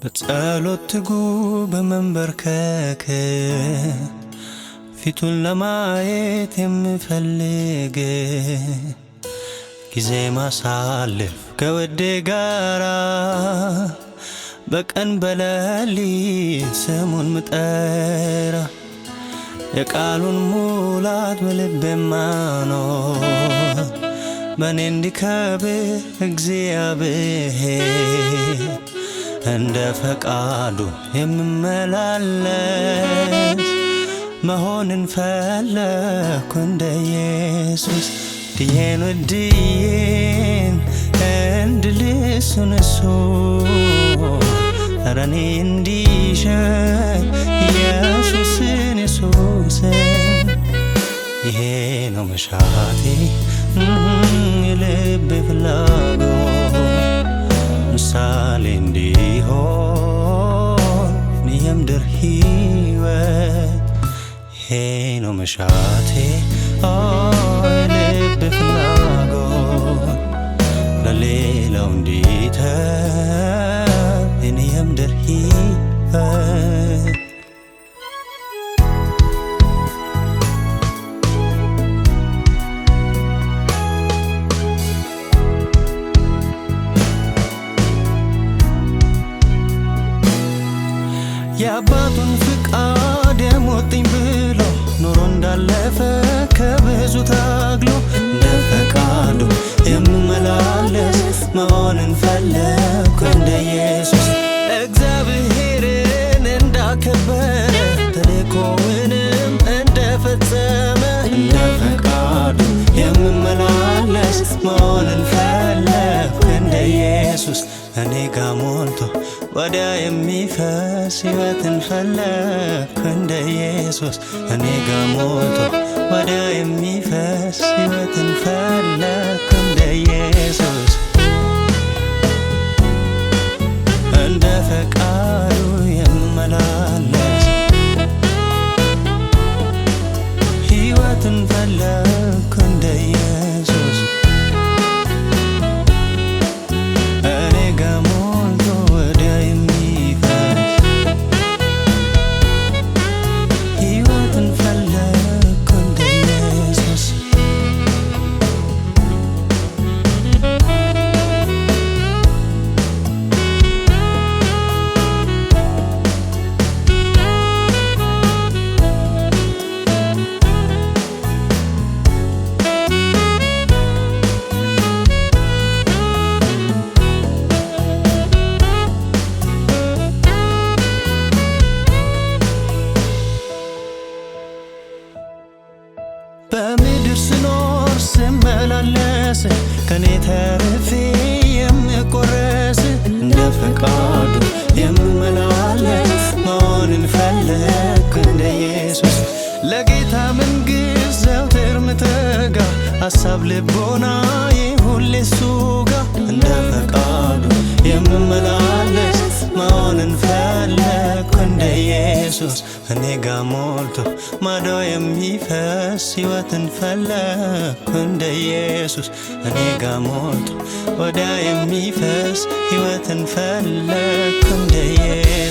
በጸሎት ትጉ በመንበርከክ ፊቱን ለማየት የምፈልግ ጊዜ ማሳለፍ ከወዴ ጋራ በቀን በሌሊት ስሙን ምጠራ የቃሉን ሙላት በልቤ ማኖር በኔ እንዲከብር እግዚአብሔር እንደ ፈቃዱ የምመላለስ መሆንን ፈለኩ እንደ ኢየሱስ ድዬን ወድዬን እንድልሱን እሱ ኧረ እኔ እንዲሸት ኢየሱስን ኢየሱስን ይሄ ነው መሻቴ የልቤ ፍላጎት ምሳሌ እንዲሆን የምድር ሕይወት ይሄ ነው መሻቴ የልቤ ፍላጎት ለሌላው እንዲተርፍ የምድር ሕይወት የአባቱን ፍቃድ የሞጥኝ ብሎ ኖሮ እንዳለፈ ከብዙ ታግሎ እንደ ፈቃዱ የምመላለስ መሆንን ፈለኩ እንደ ኢየሱስ እግዚአብሔርን እንዳከበረ ተልእኮውንም እንደፈጸመ እንደ ፈቃዱ የምመላለስ መሆንን ፈለኩ እንደ ኢየሱስ እኔ ጋ ሞልቶ ወዲያ የሚፈስ ሕይወትን ፈለኩ እንደ ኢየሱስ እኔ ጋ ሞልቶ ወዲያ የሚፈስ ሕይወትን ፈለኩ እንደ ኢየሱስ እንደ ፈቃዱ የምመላለስ ሕይወትን ፈለኩ እንደ ኢየሱስ እኔ ጋ ሞልቶ ወዲያ የሚፈስ ሕይወትን ፈለኩ እንደ ኢየሱስ በምድር ስኖር ስመላለስ ከኔ ተርፌ የምቆረስ እንደ ፈቃዱ የምመላለስ መሆንን ፈለኩ እንደ ኢየሱስ ለጌታ መንግሥት ዘወትር ምተጋ ሐሳብ ልቦና ሁሌ እሱ ጋ እንደ ፈቃዱ የምመላለስ መሆንን ፈለኩ እንደ ኢየሱስ እኔ ጋ ሞልቶ ማዶ የሚፈስ ሕይወትን ፈለኩ እንደ ኢየሱስ እኔ ጋ ሞልቶ ወዲያ የሚፈስ ሕይወትን ፈለኩ እንደ ኢየሱስ